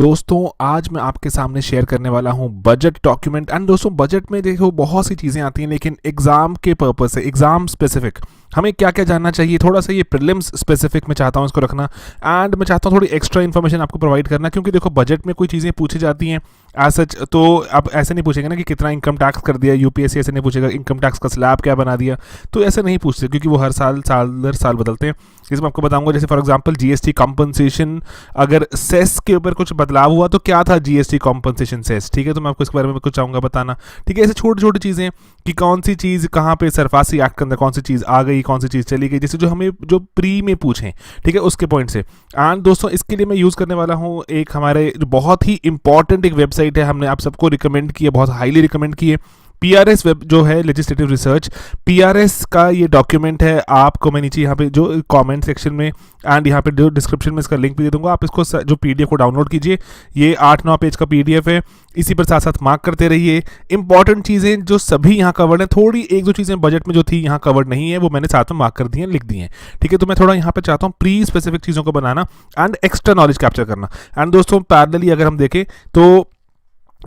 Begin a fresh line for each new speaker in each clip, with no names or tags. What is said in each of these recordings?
दोस्तों आज मैं आपके सामने शेयर करने वाला हूं बजट डॉक्यूमेंट। एंड दोस्तों बजट में देखो बहुत सी चीज़ें आती हैं, लेकिन एग्ज़ाम के पर्पस से एग्ज़ाम स्पेसिफिक हमें क्या क्या जानना चाहिए, थोड़ा सा ये प्रीलिम्स स्पेसिफिक मैं चाहता हूँ इसको रखना। एंड मैं चाहता हूँ थोड़ी एक्स्ट्रा इन्फॉर्मेशन आपको प्रोवाइड करना, क्योंकि देखो बजट में कोई चीज़ें पूछी जाती हैं एज सच, तो अब ऐसे नहीं पूछेंगे ना कि कितना इनकम टैक्स कर दिया, यूपीएससी ऐसे नहीं पूछेगा इनकम टैक्स का स्लैब क्या बना दिया, तो ऐसे नहीं पूछते क्योंकि वो हर साल दर साल बदलते हैं। इसमें आपको बताऊंगा, जैसे फॉर एग्जांपल जीएसटी कॉम्पनसेशन, अगर सेस के ऊपर कुछ बदलाव हुआ तो क्या था जीएसटी कॉम्पनसेशन सेस, ठीक है, तो मैं आपको इसके बारे में कुछ चाहूँगा बताना। ठीक है, ऐसे छोटी छोटी चीज़ें कि कौन सी चीज़ कहाँ पे सरफासी एक्ट के अंदर कौन सी चीज़ आ गई, कौन सी चीज़ चली गई, जैसे जो हमें जो प्री में पूछें, ठीक है, उसके पॉइंट से। एंड दोस्तों इसके लिए मैं यूज़ करने वाला हूँ एक हमारे जो बहुत ही इंपॉर्टेंट एक वेबसाइट है, हमने आप सबको रिकमेंड की है, बहुत हाईली रिकमेंड की है, पीआरएस वेब जो है लेजिस्लेटिव रिसर्च। पीआरएस का ये डॉक्यूमेंट है, आपको मैं नीचे यहाँ पे जो कमेंट सेक्शन में एंड यहाँ पे जो डिस्क्रिप्शन में इसका लिंक भी दे दूंगा, आप इसको जो पीडीएफ को डाउनलोड कीजिए। ये 8-9 पेज का पीडीएफ है, इसी पर साथ साथ मार्क करते रहिए। इंपॉर्टेंट चीज़ें जो सभी यहाँ कवर्ड है, थोड़ी एक दो चीज़ें बजट में जो थी यहाँ कवर्ड नहीं है, वो मैंने साथ में मार्क कर दी हैं, लिख दी हैं। ठीक है, तो मैं थोड़ा यहाँ पे चाहता हूँ प्री स्पेसिफिक चीज़ों को बनाना एंड एक्स्ट्रा नॉलेज कैप्चर करना। एंड दोस्तों पैरेलली अगर हम देखें तो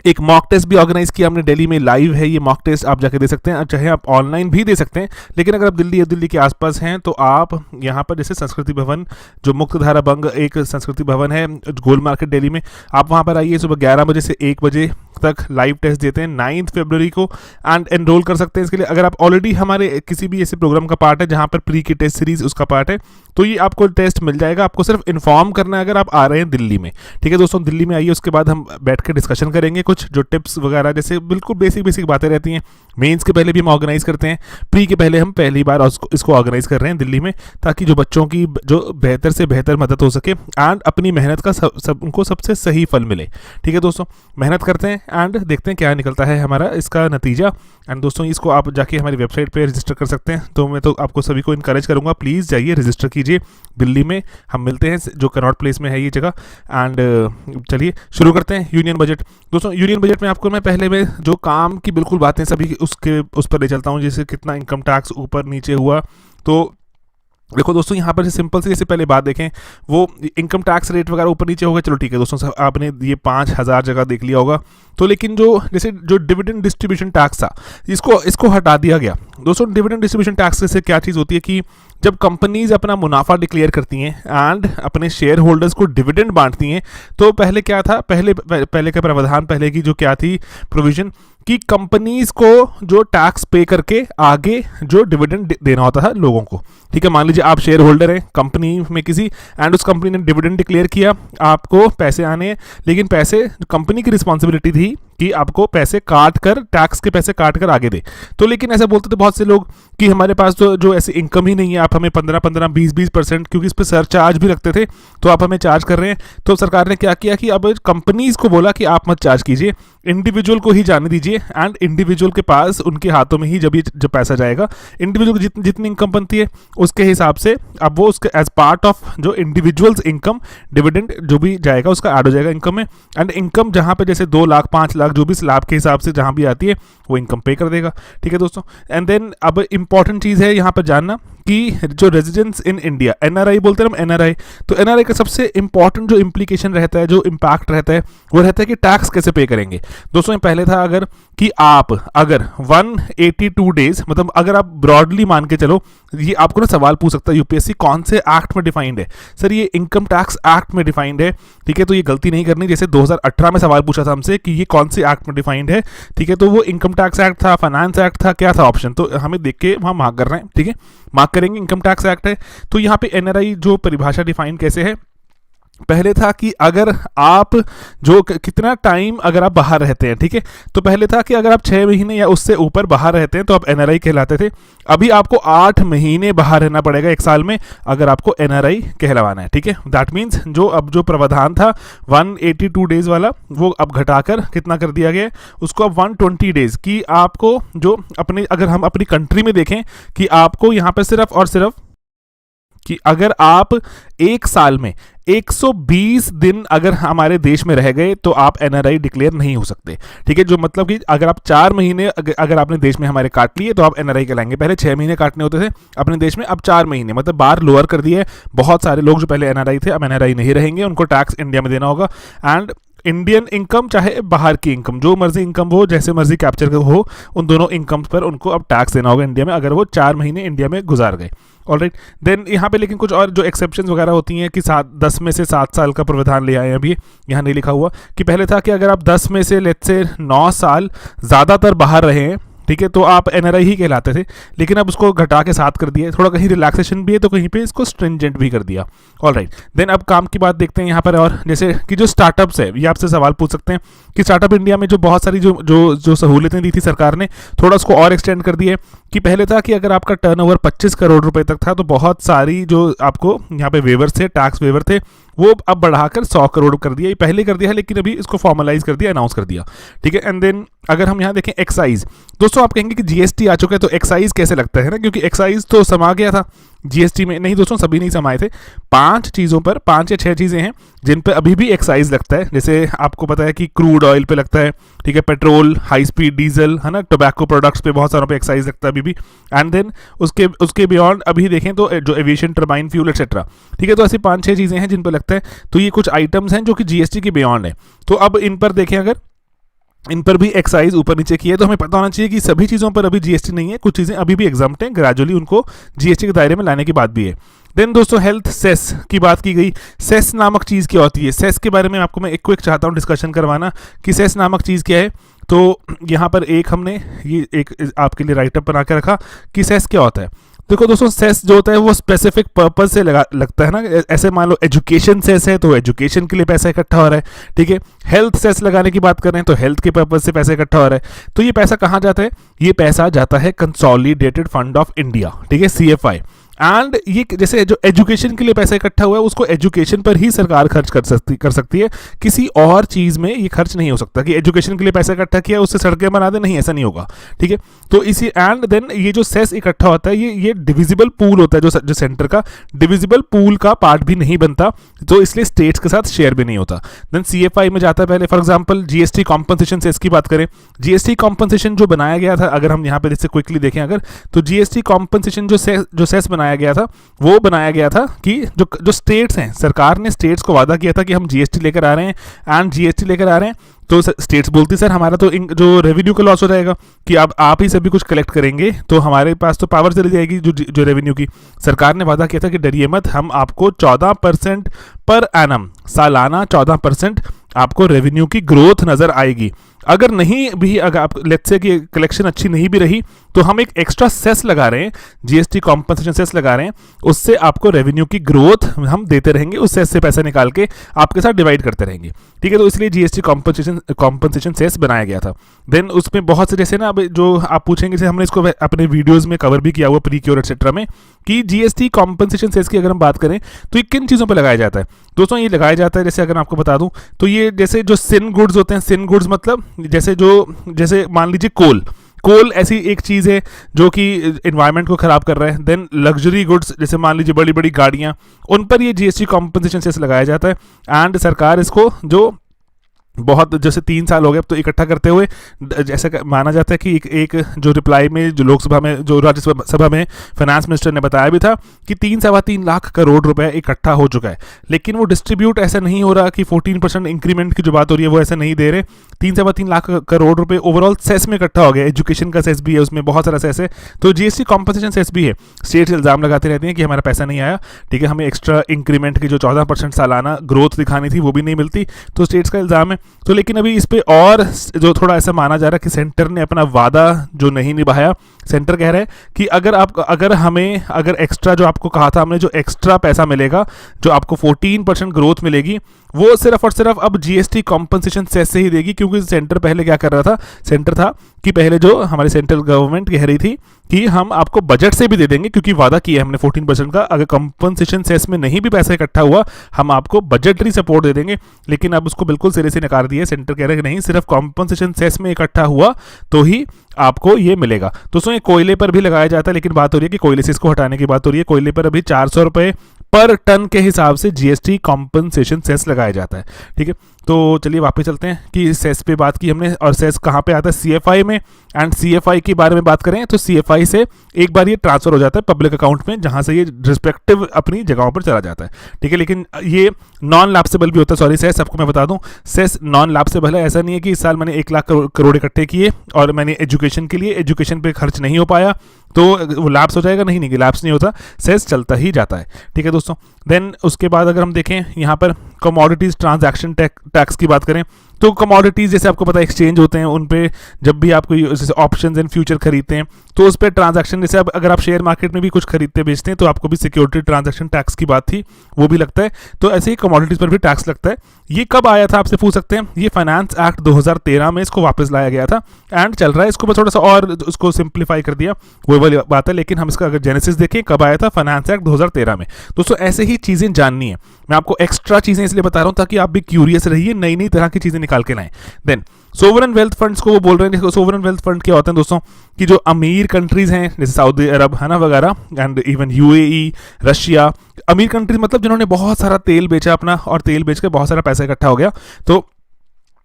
एक मॉक टेस्ट भी ऑर्गेनाइज किया हमने दिल्ली में, लाइव है ये मॉक टेस्ट, आप जाके दे सकते हैं, चाहे आप ऑनलाइन भी दे सकते हैं, लेकिन अगर आप दिल्ली या दिल्ली के आसपास हैं तो आप यहाँ पर जैसे संस्कृति भवन, जो मुक्तधारा बंग एक संस्कृति भवन है गोल मार्केट दिल्ली में, आप वहाँ पर आइए, सुबह 11 बजे से 1 बजे तक लाइव टेस्ट देते हैं 9 फरवरी को, एंड एनरोल कर सकते हैं इसके लिए। अगर आप ऑलरेडी हमारे किसी भी ऐसे प्रोग्राम का पार्ट है जहाँ पर प्री की टेस्ट सीरीज उसका पार्ट है, तो ये आपको टेस्ट मिल जाएगा, आपको सिर्फ इन्फॉर्म करना है अगर आप आ रहे हैं दिल्ली में। ठीक है दोस्तों, दिल्ली में आइए, उसके बाद हम बैठ कर डिस्कशन करेंगे, कुछ जो टिप्स वगैरह जैसे बिल्कुल बेसिक बातें रहती हैं। मेंस के पहले भी हम ऑर्गेनाइज करते हैं, प्री के पहले हम पहली बार इसको ऑर्गेनाइज कर रहे हैं दिल्ली में, ताकि जो बच्चों की जो बेहतर से बेहतर मदद हो सके एंड अपनी मेहनत का उनको सबसे सही फल मिले। ठीक है दोस्तों, मेहनत करते हैं एंड देखते हैं क्या निकलता है हमारा इसका नतीजा। एंड दोस्तों इसको आप जाके हमारी वेबसाइट पे रजिस्टर कर सकते हैं, तो मैं तो आपको सभी को इनकरेज करूंगा, प्लीज़ जाइए रजिस्टर कीजिए। दिल्ली में हम मिलते हैं, जो कनॉट प्लेस में है ये जगह। एंड चलिए शुरू करते हैं यूनियन बजट। दोस्तों यूनियन बजट में आपको मैं पहले में जो काम की बिल्कुल बातें सभी उस पर ले चलता हूँ, जैसे कितना इनकम टैक्स ऊपर नीचे हुआ। तो देखो दोस्तों यहाँ पर सिंपल से जैसे पहले बात देखें, वो इनकम टैक्स रेट वगैरह ऊपर नीचे होगा, चलो ठीक है दोस्तों, आपने ये 5,000 जगह देख लिया होगा। तो लेकिन जो जैसे जो डिविडेंड डिस्ट्रीब्यूशन टैक्स था, इसको हटा दिया गया। दोस्तों डिविडेंड डिस्ट्रीब्यूशन टैक्स से क्या चीज़ होती है कि जब कंपनीज अपना मुनाफा डिक्लेयर करती हैं एंड अपने शेयर होल्डर्स को डिविडेंड बांटती हैं, तो पहले क्या था, पहले का प्रावधान, पहले की जो क्या थी प्रोविजन, कि कंपनीज को जो टैक्स पे करके आगे जो डिविडेंड देना होता है लोगों को। ठीक है, मान लीजिए आप शेयर होल्डर हैं कंपनी में किसी, एंड उस कंपनी ने डिविडेंड डिक्लेयर किया, आपको पैसे आने हैं, लेकिन पैसे कंपनी की रिस्पॉन्सिबिलिटी थी कि आपको पैसे काट कर, टैक्स के पैसे काट कर आगे दे। तो लेकिन ऐसा बोलते थे बहुत से लोग कि हमारे पास तो जो ऐसी इनकम ही नहीं है, आप हमें 15-15, 20-20%, क्योंकि इस पर सरचार्ज भी रखते थे, तो आप हमें चार्ज कर रहे हैं। तो सरकार ने क्या किया कि अब कंपनीज को बोला कि आप मत चार्ज कीजिए, इंडिविजुअल को ही जाने दीजिए, एंड इंडिविजुअल के पास उनके हाथों में ही जब पैसा जाएगा, इंडिविजुअल को जितनी इनकम बनती है उसके हिसाब से अब वो उसके एज पार्ट ऑफ जो इंडिविजुअल्स इनकम डिविडेंड जो भी जाएगा उसका ऐड हो जाएगा इनकम में। एंड इनकम जहाँ पे जैसे 2 लाख 5 लाख जो भी स्लैब के हिसाब से जहाँ भी आती है वो इनकम पे कर देगा। ठीक है दोस्तों, एंड देन अब इंपॉर्टेंट चीज़ है यहाँ पर जानना कि जो रेजिडेंट्स इन इंडिया, एनआरआई बोलते हैं हम, एनआरआई, तो एनआरआई का सबसे इंपॉर्टेंट जो इम्प्लीकेशन रहता है, जो इम्पैक्ट रहता है, वो रहता है कि टैक्स कैसे पे करेंगे। दोस्तों पहले था अगर कि आप अगर 182 डेज, मतलब अगर आप ब्रॉडली मान के चलो, ये आपको ना सवाल पूछ सकता है यूपीएससी, कौन से एक्ट में डिफाइंड है, सर ये इनकम टैक्स एक्ट में डिफाइंड है। ठीक है, तो ये गलती नहीं करनी, जैसे 2018 में सवाल पूछा था हमसे कि ये कौन से एक्ट में डिफाइंड है। ठीक है, तो वो इनकम टैक्स एक्ट था, फाइनेंस एक्ट था, क्या था ऑप्शन, तो हमें देख के वहाँ मार्क कर रहे हैं। ठीक है, मार्क करेंगे, इनकम टैक्स एक्ट है। तो यहाँ पे एनआरआई जो परिभाषा डिफाइन कैसे है, पहले था कि अगर आप जो कितना टाइम अगर आप बाहर रहते हैं, ठीक है, तो पहले था कि अगर आप 6 महीने या उससे ऊपर बाहर रहते हैं तो आप एनआरआई कहलाते थे। अभी आपको 8 महीने बाहर रहना पड़ेगा 1 साल में अगर आपको एनआरआई कहलवाना है। ठीक है, दैट मीन्स जो अब जो प्रावधान था 182 डेज वाला, वो अब घटाकर कितना कर दिया गया है, उसको अब 120 डेज की आपको जो अपने, अगर हम अपनी कंट्री में देखें कि आपको यहाँ पर सिर्फ और सिर्फ कि अगर आप 1 साल में 120 दिन अगर हमारे देश में रह गए तो आप एनआरआई डिक्लेयर नहीं हो सकते। ठीक है, जो मतलब कि अगर आप 4 महीने अगर आपने देश में हमारे काट लिए तो आप एनआरआई कहलाएंगे। पहले 6 महीने काटने होते थे अपने देश में, अब 4 महीने, मतलब बार लोअर कर दिए है। बहुत सारे लोग जो पहले एनआरआई थे अब एनआरआई नहीं रहेंगे, उनको टैक्स इंडिया में देना होगा। एंड इंडियन इनकम चाहे बाहर की इनकम, जो मर्जी इनकम हो, जैसे मर्जी कैप्चर हो, उन दोनों इनकम पर उनको अब टैक्स देना होगा इंडिया में, अगर वो 4 महीने इंडिया में गुजार गए। ऑलराइट, देन यहाँ पे लेकिन कुछ और जो एक्सेप्शंस वगैरह होती हैं कि 10 में से 7 साल का प्रावधान ले आए हैं। अभी यहाँ नहीं लिखा हुआ कि पहले था कि अगर आप 10 में से लेट्स से 9 साल ज़्यादातर बाहर रहे हैं, ठीक है, तो आप एनआरआई ही कहलाते थे, लेकिन अब उसको घटा के 7 कर दिया। थोड़ा कहीं रिलैक्सेशन भी है तो कहीं पे इसको स्ट्रिंजेंट भी कर दिया। ऑलराइट, देन अब काम की बात देखते हैं यहाँ पर, और जैसे कि जो स्टार्टअप्स है, ये आपसे सवाल पूछ सकते हैं कि स्टार्टअप इंडिया में जो बहुत सारी जो सहूलियतें दी थी सरकार ने, थोड़ा उसको और एक्सटेंड कर दिए। कि पहले था कि अगर आपका टर्नओवर 25 करोड़ रुपए तक था तो बहुत सारी जो आपको यहाँ पे वेवर्स थे, टैक्स वेवर थे, वो अब बढ़ाकर 100 करोड़ कर दिया। ये पहले कर दिया है, लेकिन अभी इसको फॉर्मलाइज कर दिया, अनाउंस कर दिया, ठीक है। एंड देन अगर हम यहाँ देखें एक्साइज, दोस्तों आप कहेंगे कि जीएसटी आ चुका है तो एक्साइज कैसे लगता है ना, क्योंकि एक्साइज तो समा गया था जीएसटी में। नहीं दोस्तों, सभी नहीं समाये थे। 5 चीज़ों पर, 5 या 6 चीज़ें हैं जिन पे अभी भी एक्साइज लगता है। जैसे आपको पता है कि क्रूड ऑयल पे लगता है, ठीक है, पेट्रोल, हाई स्पीड डीजल, है ना, टोबैको प्रोडक्ट्स पे बहुत सारों पे एक्साइज लगता है अभी भी। एंड देन उसके बियॉन्ड अभी देखें तो जो एविएशन, टर्बाइन फ्यूल एक्सेट्रा, ठीक है, तो ऐसी 5-6 चीज़ें हैं जिन पर लगता है। तो ये कुछ आइटम्स हैं जो कि जीएसटी के बियॉन्ड है। तो अब इन पर देखें, अगर इन पर भी एक्साइज ऊपर नीचे की है तो हमें पता होना चाहिए कि सभी चीज़ों पर अभी जीएसटी नहीं है, कुछ चीज़ें अभी भी एग्जाम्प्ट हैं, ग्रेजुअली उनको जीएसटी के दायरे में लाने की बात भी है। देन दोस्तों हेल्थ सेस की बात की गई। सेस नामक चीज़ क्या होती है? सेस के बारे में आपको मैं एक क्विक चाहता हूँ डिस्कशन करवाना कि सेस नामक चीज़ क्या है। तो यहाँ पर हमने ये एक आपके लिए राइटअप बना के रखा कि सेस क्या होता है। देखो दोस्तों, सेस जो होता है वो स्पेसिफिक पर्पज से लगता है ना। ऐसे मान लो एजुकेशन सेस है तो एजुकेशन के लिए पैसा इकट्ठा हो रहा है, ठीक है। हेल्थ सेस लगाने की बात कर रहे हैं तो हेल्थ के पर्पज से पैसा इकट्ठा हो रहा है। तो ये पैसा कहाँ जाता है? ये पैसा जाता है कंसोलिडेटेड फंड ऑफ इंडिया, ठीक है, CFI। एंड ये जैसे जो एजुकेशन के लिए पैसा इकट्ठा हुआ है उसको एजुकेशन पर ही सरकार खर्च कर सकती है, किसी और चीज़ में ये खर्च नहीं हो सकता कि एजुकेशन के लिए पैसा इकट्ठा किया उससे सड़कें बना दे, नहीं, ऐसा नहीं होगा, ठीक है। तो इसी एंड देन ये जो सेस इकट्ठा होता है ये डिविजिबल पूल होता है, जो सेंटर का डिविजिबल पूल का पार्ट भी नहीं बनता, तो इसलिए स्टेट्स के साथ शेयर भी नहीं होता। देन CFI में जाता है पहले। For example GST compensation cess की बात करें, जीएसटी कॉम्पनसेशन जो बनाया गया था, अगर हम यहाँ पे जैसे क्विकली देखें अगर, तो जीएसटी कॉम्पनसेशन जो सेस बनाया गया था वो बनाया गया था कि जो स्टेट्स हैं, सरकार ने स्टेट्स को वादा किया था कि हम जीएसटी लेकर आ रहे हैं एंड जीएसटी लेकर आ रहे हैं, तो स्टेट्स बोलती सर हमारा तो जो रेवेन्यू का लॉस हो जाएगा कि अब आप ही सभी कुछ कलेक्ट करेंगे तो हमारे पास तो पावर चली जाएगी जो रेवेन्यू की। सरकार ने वादा किया था कि डरिए मत, हम आपको 14% पर एनम, सालाना 14% आपको रेवेन्यू की ग्रोथ नजर आएगी। अगर नहीं भी, अगर आप लेट्स से कि कलेक्शन अच्छी नहीं भी रही तो हम एक एक्स्ट्रा सेस लगा रहे हैं, जीएसटी कॉम्पनसेशन सेस लगा रहे हैं, उससे आपको रेवेन्यू की ग्रोथ हम देते रहेंगे, उस सेस से पैसा निकाल के आपके साथ डिवाइड करते रहेंगे, ठीक है। तो इसलिए जीएसटी कॉम्पनसेशन सेस बनाया गया था। देन उसमें बहुत से जैसे ना, अब जो आप पूछेंगे जैसे हमने इसको अपने वीडियोज में कवर भी किया हुआ प्रीक्योर एक्सेट्रा में, कि जीएसटी कॉम्पनसेशन सेस की अगर हम बात करें तो ये किन चीज़ों पर लगाया जाता है दोस्तों? ये लगाया जाता है, जैसे अगर आपको बता दूं तो ये जैसे जो सिन गुड्स होते हैं, सिन गुड्स मतलब जैसे मान लीजिए कोल ऐसी एक चीज़ है जो कि एनवायरनमेंट को खराब कर रहा है। देन लग्जरी गुड्स, जैसे मान लीजिए बड़ी बड़ी गाड़ियाँ, उन पर ये जीएसटी कॉम्पनसेशन सेस लगाया जाता है। एंड सरकार इसको जो बहुत जैसे 3 साल हो गए अब तो इकट्ठा करते हुए, जैसा माना जाता है कि एक जो रिप्लाई में जो लोकसभा में, जो राज्यसभा में फाइनेंस मिनिस्टर ने बताया भी था कि 3-3.25 लाख करोड़ रुपए इकट्ठा हो चुका है। लेकिन वो डिस्ट्रीब्यूट ऐसा नहीं हो रहा कि 14% इंक्रीमेंट की जो बात हो रही है वो ऐसा नहीं दे रहे। 3-3.25 लाख करोड़ रुपए ओवरऑल सेस में इकट्ठा हो गया। एजुकेशन का सेस भी है, उसमें बहुत सारा सेस है, तो जीएसटी कॉम्पनसेशन सेस भी है। स्टेट्स इल्ज़ाम लगाते रहते हैं कि हमारा पैसा नहीं आया, ठीक है, हमें एक्स्ट्रा इंक्रीमेंट की जो 14% सालाना ग्रोथ दिखानी थी वो भी नहीं मिलती, तो स्टेट्स का इल्ज़ाम है। तो लेकिन अभी इस पे और जो थोड़ा ऐसा माना जा रहा है कि सेंटर ने अपना वादा जो नहीं निभाया। सेंटर कह रहा है कि अगर एक्स्ट्रा जो आपको कहा था हमने, जो एक्स्ट्रा पैसा मिलेगा, जो आपको 14% ग्रोथ मिलेगी, वो सिर्फ और सिर्फ अब जीएसटी कॉम्पनसेशन सेस से ही देगी। क्योंकि सेंटर पहले क्या कर रहा था? सेंटर था कि पहले जो हमारी सेंट्रल गवर्नमेंट कह रही थी कि हम आपको बजट से भी दे देंगे, क्योंकि वादा किया है हमने 14% का, अगर कॉम्पनसेशन सेस में नहीं भी पैसा इकट्ठा हुआ हम आपको बजटरी सपोर्ट दे देंगे। लेकिन अब उसको बिल्कुल सिरे से नकार दिया। सेंटर कह रहा है कि नहीं, सिर्फ कॉम्पनसेशन सेस में इकट्ठा हुआ तो ही आपको ये मिलेगा। दोस्तों ये कोयले पर भी लगाया जाता है, लेकिन बात हो रही है कि कोयले से इसको हटाने की बात हो रही है। कोयले पर अभी 400 रुपये पर टन के हिसाब से जीएसटी कॉम्पनसेशन सेस लगाया जाता है, ठीक है। तो चलिए वापस चलते हैं कि सेस पे बात की हमने, और सेस कहाँ पे आता है, CFI में। एंड CFI के बारे में बात करें तो CFI से एक बार ये ट्रांसफर हो जाता है पब्लिक अकाउंट में, जहाँ से ये रिस्पेक्टिव अपनी जगहों पर चला जाता है, ठीक है। लेकिन ये नॉन लैप्सेबल भी होता है, सॉरी सेस आपको मैं बता दूं, सेस नॉन लैप्सेबल है। ऐसा नहीं है कि इस साल मैंने 1 लाख करोड़ इकट्ठे किए और मैंने एजुकेशन के लिए, एजुकेशन पे खर्च नहीं हो पाया तो वो लैप्स हो जाएगा, नहीं नहीं, लैप्स नहीं होता, सेस चलता ही जाता है, ठीक है दोस्तों। देन उसके बाद अगर हम देखें यहाँ पर कमोडिटीज़ ट्रांजैक्शन टैक्स की बात करें तो कमोडिटीज़ जैसे आपको पता है एक्सचेंज होते हैं, उन पे जब भी आप कोई जैसे ऑप्शंस इन फ्यूचर खरीदते हैं तो उस पर ट्रांजैक्शन, जैसे अगर आप शेयर मार्केट में भी कुछ खरीदते बेचते हैं तो आपको भी सिक्योरिटी ट्रांजैक्शन टैक्स की बात थी, वो भी लगता है। तो ऐसे ही कमोडिटीज़ पर भी टैक्स लगता है। ये कब आया था आपसे पूछ सकते हैं, ये फाइनेंस एक्ट 2013 में इसको वापस लाया गया था एंड चल रहा है। इसको मैं थोड़ा सा और उसको सिंप्लीफाई कर दिया, वो वाली बात है, लेकिन हम इसका अगर जेनेसिस देखें कब आया था, फाइनेंस एक्ट 2013 में। दोस्तों ऐसे ही चीज़ें जाननी है, मैं आपको एक्स्ट्रा चीज़ें इसलिए बता रहा हूँ ताकि आप भी क्यूरियस रहिए, नई नई तरह की चीज़ें निकाल के लाएं। देन सोवरेन वेल्थ फंड्स को वो बोल रहे हैं। सोवरेन वेल्थ फंड क्या होते हैं दोस्तों, कि जो अमीर कंट्रीज हैं जैसे सऊदी अरब है ना वगैरह, एंड इवन UAE, रशिया, अमीर कंट्रीज मतलब जिन्होंने बहुत सारा तेल बेचा अपना, और तेल बेच के बहुत सारा पैसा इकट्ठा हो गया, तो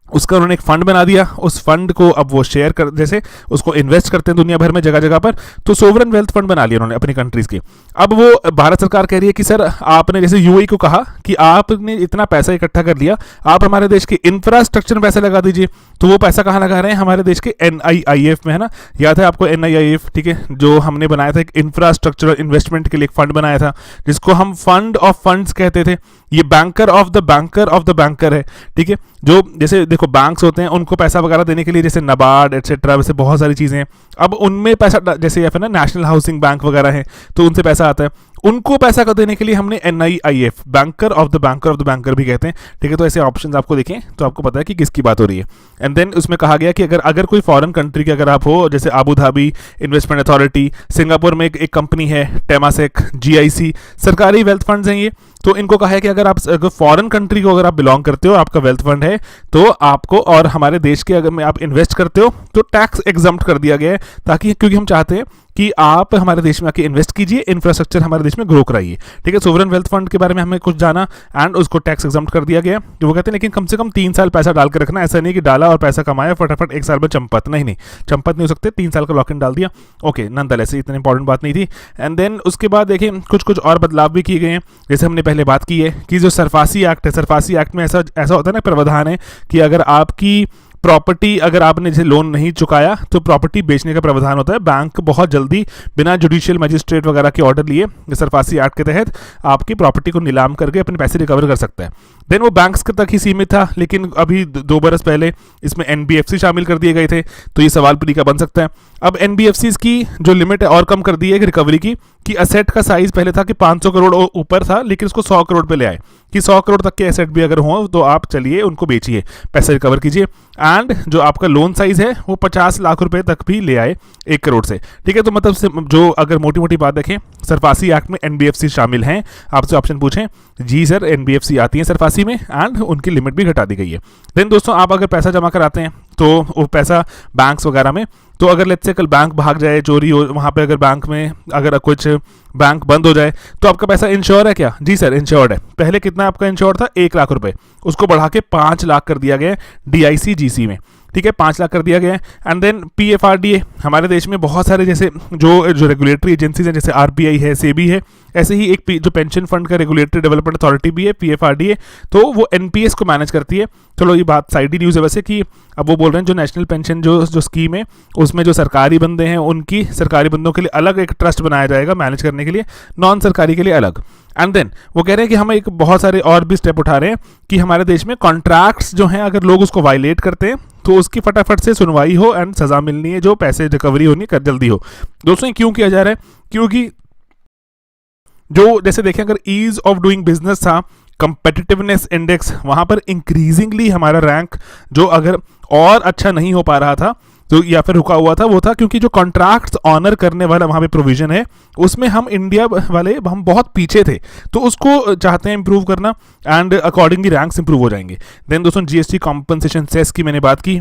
उसका उन्होंने एक फंड बना दिया। उस फंड को अब वो शेयर कर, जैसे उसको इन्वेस्ट करते हैं दुनिया भर में जगह जगह पर, तो सोवरेन वेल्थ फंड बना लिया उन्होंने अपनी कंट्रीज के। अब वो भारत सरकार कह रही है कि सर आपने जैसे UAE को कहा कि आपने इतना पैसा इकट्ठा कर लिया, आप हमारे देश के इंफ्रास्ट्रक्चर में पैसा लगा दीजिए। तो वो पैसा कहाँ लगा रहे हैं, हमारे देश के NIIF में, है ना, याद है आपको NIIF, ठीक है, जो हमने बनाया था एक इंफ्रास्ट्रक्चर इन्वेस्टमेंट के लिए एक फंड बनाया था, जिसको हम फंड ऑफ फंड्स कहते थे। ये बैंकर ऑफ द बैंकर है, ठीक है। जो जैसे देखो बैंक्स होते हैं, उनको पैसा वगैरह देने के लिए जैसे नाबार्ड एटसेट्रा, वैसे बहुत सारी चीज़ें हैं। अब उनमें पैसा, जैसे या फिर ना नेशनल हाउसिंग बैंक वगैरह है, तो उनसे पैसा आता है, उनको पैसा को देने के लिए हमने NIIF, banker of the banker भी कहते हैं, ठीक है। तो ऐसे ऑप्शंस आपको देखें तो आपको पता है कि किसकी बात हो रही है। एंड देन उसमें कहा गया कि अगर कोई फॉरेन कंट्री के अगर आप हो, जैसे Abu Dhabi investment authority, Singapore में एक कंपनी है टेमासेक, GIC, सरकारी वेल्थ फंड्स हैं ये, तो इनको कहा है कि अगर फॉरेन कंट्री को अगर आप बिलोंग करते हो, आपका वेल्थ फंड है, तो आपको, और हमारे देश के अगर में आप इन्वेस्ट करते हो तो टैक्स एग्जम्प्ट कर दिया गया है, ताकि, क्योंकि हम चाहते हैं कि आप हमारे देश में आके इन्वेस्ट कीजिए, इंफ्रास्ट्रक्चर हमारे देश में ग्रो कराइए, ठीक है। सोवरेन वेल्थ फंड के बारे में हमें कुछ जाना एंड उसको टैक्स एग्जम्प्ट कर दिया गया, जो वो कहते हैं लेकिन कम से कम 3 साल पैसा डाल के रखना। ऐसा नहीं कि डाला और पैसा कमाया फटाफट 1 साल में चंपत, नहीं, चंपत नहीं हो सकते, 3 साल का लॉक इन डाल दिया, ओके, नंदलेस इतनी इंपॉर्टेंट बात नहीं थी। एंड देन उसके बाद देखिए कुछ और बदलाव भी किए गए हैं, जैसे हमने पहले बात की है कि जो सरफासी एक्ट है, सरफासी एक्ट में ऐसा होता है ना, प्रावधान है कि अगर आपकी प्रॉपर्टी, अगर आपने जैसे लोन नहीं चुकाया तो प्रॉपर्टी बेचने का प्रावधान होता है। बैंक बहुत जल्दी बिना जुडिशियल मजिस्ट्रेट वगैरह के ऑर्डर लिए सरफासी एक्ट के तहत आपकी प्रॉपर्टी को नीलाम करके अपने पैसे रिकवर कर सकता है। देन वो बैंक्स तक ही सीमित था, लेकिन अभी 2 बरस पहले इसमें NBFC शामिल कर दिए गए थे, तो ये सवाल पूरी का बन सकता है। अब NBFCs की जो लिमिट है और कम कर दी है रिकवरी की, कि असेट का साइज पहले था कि 500 करोड़ ऊपर था, लेकिन उसको 100 करोड़ पे ले आए कि 100 करोड़ तक के एसेट भी अगर हो तो आप चलिए उनको बेचिए, पैसे रिकवर कीजिए। एंड जो आपका लोन साइज है वो 50 लाख रुपए तक भी ले आए 1 करोड़ से, ठीक है। तो मतलब जो अगर मोटी मोटी बात देखें, सरफासी एक्ट में NBFC शामिल हैं। आपसे ऑप्शन पूछें, जी सर NBFC आती है सरफासी में, एंड उनकी लिमिट भी घटा दी गई है। देन दोस्तों आप अगर पैसा जमा कराते हैं तो वो पैसा बैंक्स वगैरह में, तो अगर लेट्स से कल बैंक भाग जाए, चोरी हो, वहाँ पे अगर बैंक में अगर कुछ बैंक बंद हो जाए तो आपका पैसा इंश्योर है क्या? जी सर इंश्योर्ड है। पहले कितना आपका इंश्योर था? 1 लाख रुपए, उसको बढ़ा के 5 लाख कर दिया गया DICGC में, ठीक है, 5 लाख कर दिया गया है। एंड देन PFRDA, हमारे देश में बहुत सारे जैसे जो रेगुलेटरी एजेंसीज हैं, जैसे RBI है, SEBI है, ऐसे ही एक जो पेंशन फंड का रेगुलेटरी डेवलपमेंट अथॉरिटी भी है PFRDA, तो वो NPS को मैनेज करती है। चलो ये बात साइड ही न्यूज़ है वैसे, कि अब वो बोल रहे हैं जो नेशनल पेंशन जो स्कीम है उसमें जो सरकारी बंदे हैं उनकी, सरकारी बंदों के लिए अलग एक ट्रस्ट बनाया जाएगा मैनेज करने के लिए, नॉन सरकारी के लिए अलग। एंड देन वो कह रहे हैं कि हम एक बहुत सारे और भी स्टेप उठा रहे हैं कि हमारे देश में कॉन्ट्रैक्ट्स जो हैं अगर लोग उसको वायलेट करते हैं तो उसकी फटाफट से सुनवाई हो एंड सज़ा मिलनी है, जो पैसे रिकवरी होनी कर जल्दी हो। दोस्तों क्यों किया जा रहा है? क्योंकि जो जैसे देखें अगर ईज ऑफ डूइंग बिजनेस था, कंपेटिटिवनेस इंडेक्स, वहाँ पर इंक्रीजिंगली हमारा रैंक जो अगर और अच्छा नहीं हो पा रहा था तो या फिर रुका हुआ था, वो था क्योंकि जो कॉन्ट्रैक्ट्स ऑनर करने वाला वहाँ पे प्रोविजन है उसमें हम इंडिया वाले हम बहुत पीछे थे, तो उसको चाहते हैं इंप्रूव करना एंड अकॉर्डिंगली रैंक्स इंप्रूव हो जाएंगे। देन दोस्तों GST कॉम्पनसेशन सेस की मैंने बात की,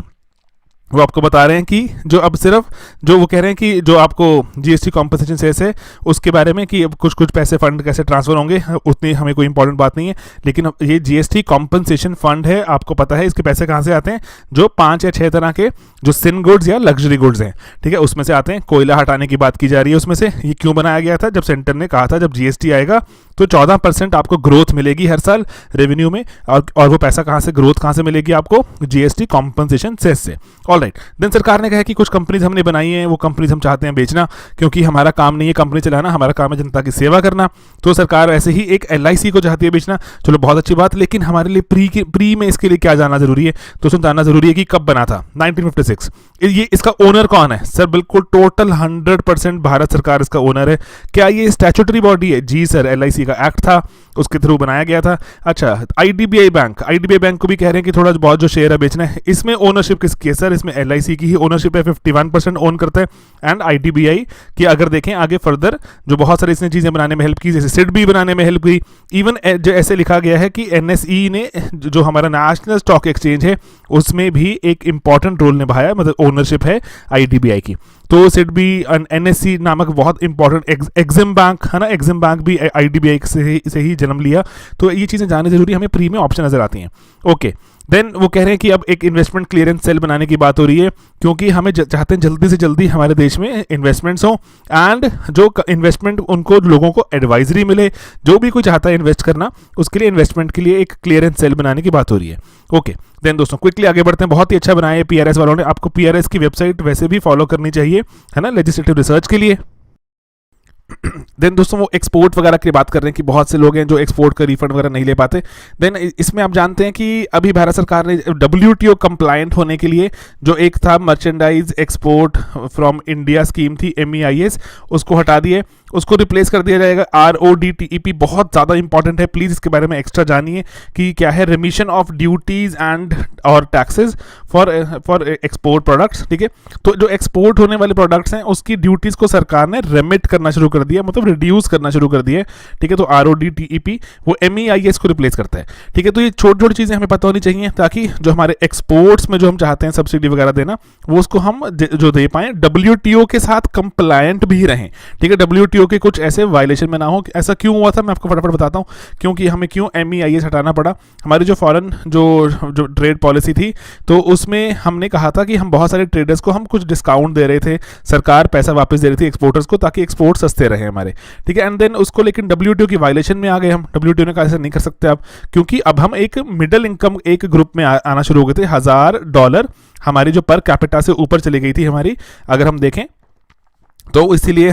वो आपको बता रहे हैं कि जो अब सिर्फ जो वो कह रहे हैं कि जो आपको जीएसटी कॉम्पनसेशन सेस है उसके बारे में कि अब कुछ कुछ पैसे फंड कैसे ट्रांसफर होंगे उतनी हमें कोई इंपॉर्टेंट बात नहीं है, लेकिन अब ये जीएसटी कॉम्पनसेशन फंड है, आपको पता है इसके पैसे कहाँ से आते हैं, जो 5 या 6 तरह के जो सिन गुड्स या लग्जरी गुड्स हैं, ठीक है, उसमें से आते हैं। कोयला हटाने की बात की जा रही है उसमें से। ये क्यों बनाया गया था, जब सेंटर ने कहा था जब जीएसटी आएगा तो 14% आपको ग्रोथ मिलेगी हर साल रेवेन्यू में, और वो पैसा कहाँ से, ग्रोथ कहाँ से मिलेगी आपको, जीएसटी कॉम्पनसेशन सेस से। ऑलराइट, देन सरकार ने कहा कि कुछ कंपनीज हमने बनाई हैं, वो कंपनीज हम चाहते हैं बेचना, क्योंकि हमारा काम नहीं है कंपनी चलाना, हमारा काम है जनता की सेवा करना। तो सरकार ऐसे ही एक एलआईसी को चाहती है बेचना, चलो बहुत अच्छी बात, लेकिन हमारे लिए प्री में इसके लिए क्या जानना जरूरी है, तो जानना जरूरी है कि कब बना था, 1956। ये इसका ओनर कौन है सर, बिल्कुल टोटल 100% भारत सरकार इसका ओनर है। क्या ये स्टैट्यूटरी बॉडी है, जी सर, एलआईसी का एक्ट था उसके थ्रू बनाया गया था। अच्छा, आईडीबीआई बैंक को भी कह रहे हैं कि थोड़ा बहुत जो शेयर है बेचना है। इसमें ओनरशिप किसकी है सर, इसमें एलआईसी की ही ओनरशिप है, 51% ओन करता है। एंड आईडीबीआई की अगर देखें आगे फर्दर जो बहुत सारी इसने चीज़ें बनाने में हेल्प की, जैसे सिड भी बनाने में हेल्प की। इवन जो ऐसे लिखा गया है कि एनएसई ने जो हमारा नेशनल स्टॉक एक्सचेंज है उसमें भी एक इंपॉर्टेंट रोल निभाया, मतलब ओनरशिप है आईडीबीआई की। तो सिड भी, एनएससी नामक बहुत इंपॉर्टेंट, एग्जिम बैंक है ना, एग्जिम बैंक भी आईडीबीआई से ही जन्म लिया। तो ये चीज़ें जाननी जरूरी, हमें प्री में ऑप्शन नजर आती हैं। ओके, देन वो कह रहे हैं कि अब एक इन्वेस्टमेंट क्लियरेंस सेल बनाने की बात हो रही है, क्योंकि हमें चाहते हैं जल्दी से जल्दी हमारे देश में इन्वेस्टमेंट्स हों, एंड जो इन्वेस्टमेंट उनको लोगों को एडवाइजरी मिले, जो भी कोई चाहता है इन्वेस्ट करना उसके लिए इन्वेस्टमेंट के लिए एक क्लियरेंस सेल बनाने की बात हो रही है। ओके, देन दोस्तों क्विकली आगे बढ़ते हैं। बहुत ही अच्छा बनाया है पीआरएस वालों ने, आपको पीआरएस की वेबसाइट वैसे भी फॉलो करनी चाहिए, है ना, लेजिस्लेटिव रिसर्च के लिए। देन दोस्तों वो एक्सपोर्ट वगैरह की बात कर रहे हैं कि बहुत से लोग हैं जो एक्सपोर्ट का रिफंड वगैरह नहीं ले पाते। देन इसमें आप जानते हैं कि अभी भारत सरकार ने WTO कंप्लायंट होने के लिए जो एक था merchandise export from India scheme थी, MEIS, उसको हटा दिए, उसको रिप्लेस कर दिया जाएगा RODTEP। बहुत ज़्यादा इंपॉर्टेंट है, प्लीज़ इसके बारे में एक्स्ट्रा जानिए कि क्या है, रिमिशन ऑफ ड्यूटीज़ एंड और टैक्सेस फॉर एक्सपोर्ट प्रोडक्ट्स, ठीक है। तो जो एक्सपोर्ट होने वाले प्रोडक्ट्स हैं उसकी ड्यूटीज़ को सरकार ने रेमिट करना शुरू कर दिया, मतलब रिड्यूस करना शुरू कर दिया, ठीक है। तो RODTEP वो MEIS को रिप्लेस करता है, ठीक है। तो ये छोटी छोटी चीज़ें हमें पता होनी चाहिए ताकि जो हमारे एक्सपोर्ट्स में जो हम चाहते हैं सब्सिडी वगैरह देना, वो उसको हम जो दे पाएँ, WTO के साथ कंप्लायंट भी रहें, ठीक है, WTO के कुछ ऐसे वायलेशन में ना हो। ऐसा क्यों हुआ था मैं आपको फटाफट बताता हूँ, क्योंकि हमें क्यों MEIS हटाना पड़ा। हमारी जो फॉरेन जो ट्रेड पॉलिसी थी, तो उसमें हमने कहा था कि हम बहुत सारे ट्रेडर्स को हम कुछ डिस्काउंट दे रहे थे, सरकार पैसा वापस दे रही थी एक्सपोर्टर्स को ताकि एक्सपोर्ट सस्ते रहे हमारे, ठीक है। एंड देन उसको लेकिन WTO की वायलेशन में आ गए हम। WTO ने कहा ऐसा नहीं कर सकते आप, क्योंकि अब हम एक मिडिल इनकम एक ग्रुप में आना शुरू हो गए थे। $1000 हमारी जो पर कैपिटा से ऊपर चली गई थी हमारी, अगर हम देखें तो इसीलिए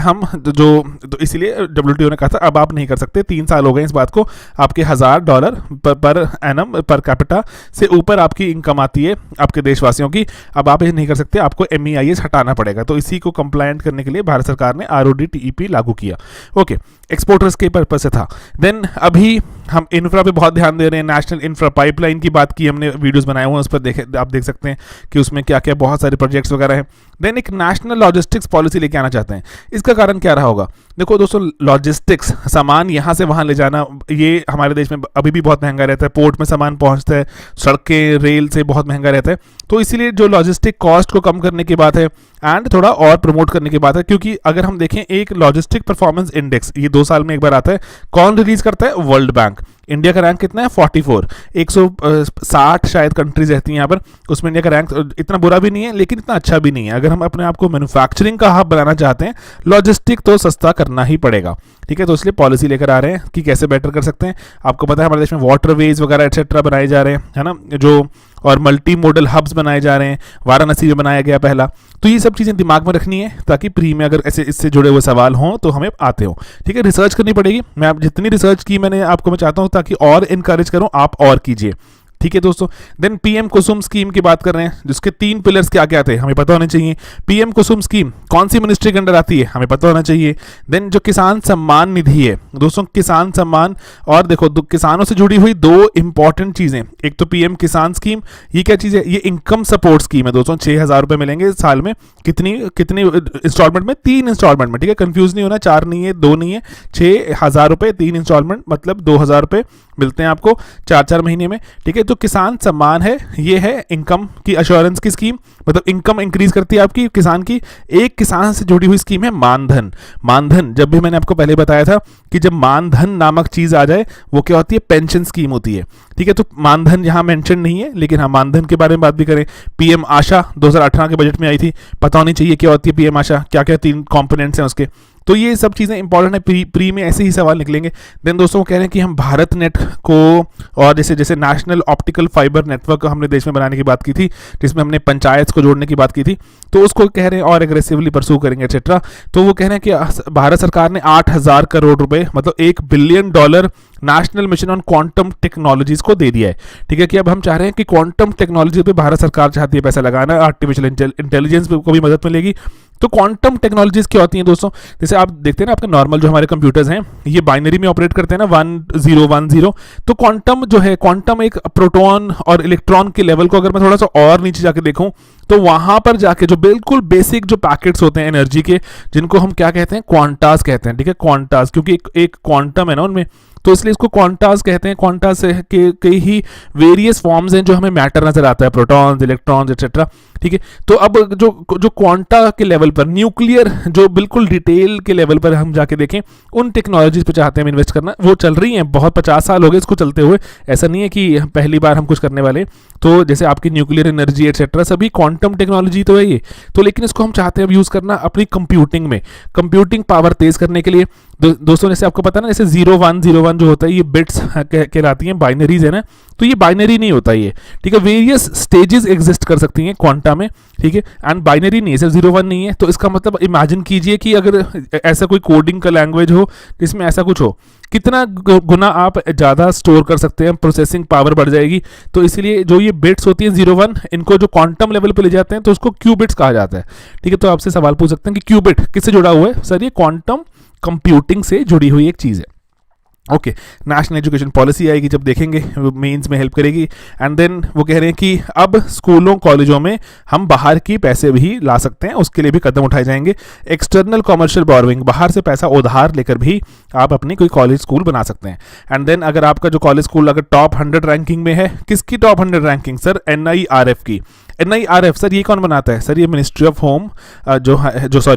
इसीलिए WTO ने कहा था अब आप नहीं कर सकते, 3 साल हो गए इस बात को, आपके $1000 पर एनम पर कैपिटा से ऊपर आपकी इनकम आती है आपके देशवासियों की, अब आप ये नहीं कर सकते, आपको MEIS हटाना पड़ेगा। तो इसी को कंप्लायंट करने के लिए भारत सरकार ने RODTEP लागू किया। ओके, एक्सपोर्टर्स के पर्पज से था। देन अभी हम इंफ्रा पे बहुत ध्यान दे रहे हैं, नेशनल इंफ्रा पाइपलाइन की बात की हमने, वीडियोस बनाए हुए हैं उस पर आप देख सकते हैं कि उसमें क्या क्या बहुत सारे प्रोजेक्ट्स वगैरह हैं। देन एक नेशनल लॉजिस्टिक्स पॉलिसी लेके आना चाहते हैं, इसका कारण क्या रहा होगा। देखो दोस्तों, लॉजिस्टिक्स, सामान यहाँ से वहाँ ले जाना, ये हमारे देश में अभी भी बहुत महंगा रहता है, पोर्ट में सामान पहुँचता है, सड़कें रेल से बहुत महंगा रहता है। तो इसीलिए जो लॉजिस्टिक कॉस्ट को कम करने की बात है एंड थोड़ा और प्रमोट करने की बात है, क्योंकि अगर हम देखें एक लॉजिस्टिक परफॉर्मेंस इंडेक्स, ये 2 साल में एक बार आता है, कौन रिलीज करता है, वर्ल्ड बैंक। इंडिया का रैंक कितना है, 44, 160 शायद कंट्रीज रहती हैं यहाँ पर, उसमें इंडिया का रैंक इतना बुरा भी नहीं है लेकिन इतना अच्छा भी नहीं है। अगर हम अपने आप को मैन्युफैक्चरिंग का हब बनाना चाहते हैं, लॉजिस्टिक तो सस्ता करना ही पड़ेगा, ठीक है। तो इसलिए पॉलिसी लेकर आ रहे हैं कि कैसे बेटर कर सकते हैं। आपको पता है हमारे देश में वाटरवेज वगैरह एक्सेट्रा बनाए जा रहे हैं, है ना, जो और मल्टी मॉडल हब्स बनाए जा रहे हैं, वाराणसी में बनाया गया पहला। तो ये सब चीज़ें दिमाग में रखनी है ताकि प्री में अगर ऐसे इससे जुड़े हुए सवाल हों तो हमें आते हों, ठीक है। रिसर्च करनी पड़ेगी, मैं आप जितनी रिसर्च की मैं चाहता हूँ ताकि और इनकरेज करूँ, आप और कीजिए, ठीक है दोस्तों। देन PM कुसुम स्कीम की बात कर रहे हैं, जिसके 3 पिलर्स क्या क्या थे हमें पता होने चाहिए। PM कुसुम स्कीम कौन सी मिनिस्ट्री के अंडर आती है, हमें पता होना चाहिए। देन जो किसान सम्मान निधि है दोस्तों, किसान सम्मान, और देखो किसानों से जुड़ी हुई 2 इंपॉर्टेंट चीज़ें, एक तो PM किसान स्कीम, ये क्या चीज़ है, ये इनकम सपोर्ट स्कीम है दोस्तों। 6000 रुपये मिलेंगे साल में, कितनी इंस्टॉलमेंट में, 3 इंस्टॉलमेंट में, ठीक है, कंफ्यूज नहीं होना, 4 नहीं है, 2 नहीं है, 6000 रुपये 3 इंस्टॉलमेंट, मतलब 2000 रुपये मिलते हैं आपको 4 महीने में, ठीक है। तो किसान सम्मान है, ये है इनकम की अश्योरेंस की स्कीम, मतलब इनकम इंक्रीज करती है आपकी किसान की। एक किसान से जुड़ी हुई स्कीम है मानधन। मानधन जब भी मैंने आपको पहले बताया था कि जब मानधन नामक चीज आ जाए वो क्या होती है, पेंशन स्कीम होती है, ठीक है। तो मानधन यहाँ मेंशन नहीं है, लेकिन हाँ मानधन के बारे में बात भी करें। पीएम आशा 2018 के बजट में आई थी, पता होनी चाहिए क्या होती है पीएम आशा, क्या क्या 3 कंपोनेंट्स हैं उसके। तो ये सब चीज़ें इंपॉर्टेंट है, प्री में ऐसे ही सवाल निकलेंगे। देन दोस्तों कह रहे हैं कि हम भारत नेट को और जैसे जैसे नेशनल ऑप्टिकल फाइबर नेटवर्क हमने देश में बनाने की बात की थी, जिसमें हमने पंचायत को जोड़ने की बात की थी, तो उसको कह रहे हैं और एग्रेसिवली परसू करेंगे एक्सेट्रा। तो वो कह रहे हैं कि भारत सरकार ने 8,000 करोड़ रुपए, मतलब $1 billion national mission on quantum technologies को दे दिया है, ठीक है। कि अब हम चाह रहे हैं कि क्वांटम टेक्नोलॉजी पे भारत सरकार चाहती है पैसा लगाना, आर्टिफिशियल इंटेलिजेंस को भी मदद मिलेगी। तो क्वांटम टेक्नोलॉजीज क्या होती हैं दोस्तों, जैसे आप देखते हैं ना आपके नॉर्मल जो हमारे कंप्यूटर्स हैं ये बाइनरी में ऑपरेट करते हैं ना, 1010। तो क्वांटम जो है, क्वांटम एक प्रोटॉन और इलेक्ट्रॉन के लेवल को अगर मैं थोड़ा सा और नीचे जाके देखूं तो वहां पर जाके जो बिल्कुल बेसिक जो पैकेट्स होते हैं एनर्जी के, जिनको हम क्या कहते हैं, क्वांटास कहते हैं, ठीक है। क्वांटास क्योंकि एक क्वांटम है ना उनमें, तो इसलिए इसको क्वांटास कहते हैं। क्वांटास के कई ही वेरियस फॉर्म्स हैं जो हमें मैटर नजर आता है, प्रोटॉन्स, इलेक्ट्रॉन्स एक्सेट्रा, ठीक है। तो अब जो क्वांटा के लेवल पर, न्यूक्लियर जो बिल्कुल डिटेल के लेवल पर हम जाके देखें, उन टेक्नोलॉजीज पे चाहते हैं हम इन्वेस्ट करना। वो चल रही हैं, बहुत 50 साल हो गए इसको चलते हुए, ऐसा नहीं है कि पहली बार हम कुछ करने वाले। तो जैसे आपकी न्यूक्लियर एनर्जी एक्सेट्रा सभी क्वांटम टेक्नोलॉजी तो है ये, तो लेकिन इसको हम चाहते हैं अब यूज करना अपनी कंप्यूटिंग में, कंप्यूटिंग पावर तेज करने के लिए। दोस्तों जैसे आपको पता है ना, जैसे 0101 जो होता है ये बिट्स कहलाती हैं, बाइनरीज है ना, तो ये बाइनरी नहीं होता ये, ठीक है। वेरियस स्टेजेस एग्जिस्ट कर सकती हैं क्वांटा में, ठीक है, एंड बाइनरी नहीं है, सिर्फ 0-1 नहीं है। तो इसका मतलब इमेजिन कीजिए कि अगर ऐसा कोई कोडिंग का लैंग्वेज हो जिसमें ऐसा कुछ हो, कितना गुना आप ज़्यादा स्टोर कर सकते हैं, प्रोसेसिंग पावर बढ़ जाएगी। तो इसीलिए जो ये बिट्स होती हैं 0-1, इनको जो क्वांटम लेवल पे ले जाते हैं तो उसको क्यूबिट्स कहा जाता है, ठीक है। तो आपसे सवाल पूछ सकते हैं कि क्यूबिट किससे जुड़ा हुआ है, सर ये क्वांटम कंप्यूटिंग से जुड़ी हुई एक चीज़ है। ओके, नेशनल एजुकेशन पॉलिसी आएगी जब देखेंगे, मेंस में हेल्प करेगी। एंड देन वो कह रहे हैं कि अब स्कूलों कॉलेजों में हम बाहर की पैसे भी ला सकते हैं, उसके लिए भी कदम उठाए जाएंगे। एक्सटर्नल कॉमर्शियल बोरोइंग, बाहर से पैसा उधार लेकर भी आप अपनी कोई कॉलेज स्कूल बना सकते हैं। एंड देन अगर आपका जो कॉलेज स्कूल अगर टॉप 100 रैंकिंग में है, किसकी टॉप 100 रैंकिंग, सर NIRF की। NIRF सर ये कौन बनाता है, सर ये ministry of home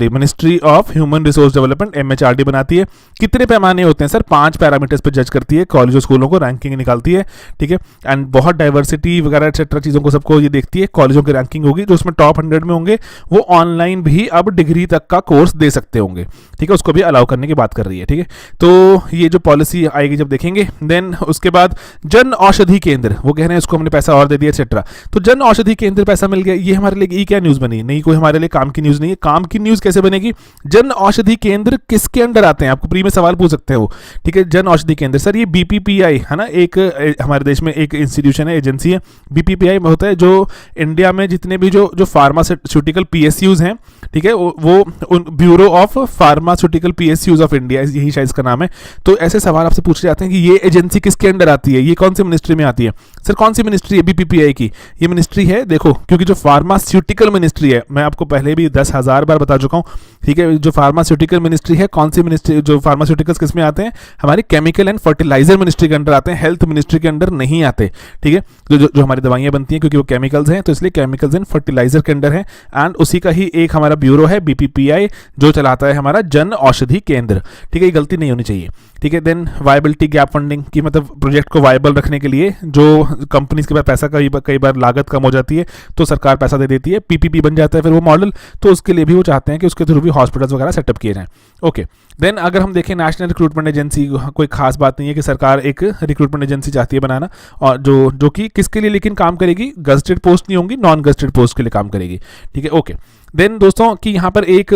ministry of human resource development MHRD बनाती है। कितने पैमाने होते हैं सर, 5 पैरामीटर्स पे जज करती है कॉलेज और स्कूलों को, रैंकिंग निकालती है, ठीक है। एंड बहुत डाइवर्सिटी वगैरह एक्सेट्रा चीज़ों को सबको ये देखती है, कॉलेजों की रैंकिंग होगी, जो उसमें टॉप 100 में होंगे वो ऑनलाइन भी अब डिग्री तक का कोर्स दे सकते होंगे, ठीक है, उसको भी अलाउ करने की बात कर रही है, ठीक है। तो ये जो पॉलिसी आएगी जब देखेंगे। देन उसके बाद जन औषधि केंद्र, वो कह रहे हैं इसको हमने पैसा और दे दिया एक्सेट्रा। तो जन औषधि केंद्र पैसा मिल गया, ये हमारे लिए क्या न्यूज़ बनी, नहीं कोई हमारे लिए काम की न्यूज़ नहीं है। काम की न्यूज़ कैसे बनेगी, जन औषधि केंद्र किसके अंडर आते हैं, आपको प्री में सवाल पूछ सकते हैं वो, ठीक है। जन औषधि केंद्र, सर ये BPPI है ना, एक हमारे देश में एक इंस्टीट्यूशन है, एजेंसी है, BPPI में होता है जो इंडिया में जितने भी जो फार्मास्यूटिकल PSUs हैं, ठीक है, वो bureau of pharmaceutical PSUs of India, यही शायद इसका नाम है। तो ऐसे सवाल आपसे पूछे जाते हैं कि ये एजेंसी किसके अंडर आती है, ये कौन सी मिनिस्ट्री में आती है, सर कौन सी मिनिस्ट्री है BPPI की, ये मिनिस्ट्री है, देखो क्योंकि जो फार्मास्यूटिकल मिनिस्ट्री है, मैं आपको पहले भी 10,000 बार बता चुका हूँ, ठीक है। जो फार्मास्यूटिकल मिनिस्ट्री है, कौन सी मिनिस्ट्री, जो फार्मास्यूटिकल्स किस में आते हैं, हमारी केमिकल एंड फर्टिलाइजर मिनिस्ट्री के अंडर आते हैं, हेल्थ मिनिस्ट्री के अंडर नहीं आते, ठीक है। जो हमारी दवाइयाँ बनती हैं क्योंकि वो केमिकल्स हैं, तो इसलिए केमिकल्स एंड फर्टिलाइजर के अंडर है। एंड उसी का ही एक हमारा ब्यूरो है BPPI जो चलाता है हमारा जन औषधि केंद्र, ठीक है, ये गलती नहीं होनी चाहिए, ठीक है। देन वायबिलिटी गैप फंडिंग की, मतलब प्रोजेक्ट को वायबल रखने के लिए जो कंपनीज के पास पैसा कई बार लागत कम हो जाती है तो सरकार पैसा दे देती है, PPP बन जाता है फिर वो मॉडल, तो उसके लिए भी वो चाहते हैं कि उसके थ्रू भी हॉस्पिटल्स वगैरह सेटअप किए जाएं। ओके, देन अगर हम देखें नेशनल रिक्रूटमेंट एजेंसी, कोई खास बात नहीं है कि सरकार एक रिक्रूटमेंट एजेंसी चाहती है बनाना, और जो कि किसके लिए लेकिन काम करेगी, गजटेड पोस्ट नहीं होंगी, नॉन गजटेड पोस्ट के लिए काम करेगी, ठीक है। ओके, देन दोस्तों कि यहाँ पर एक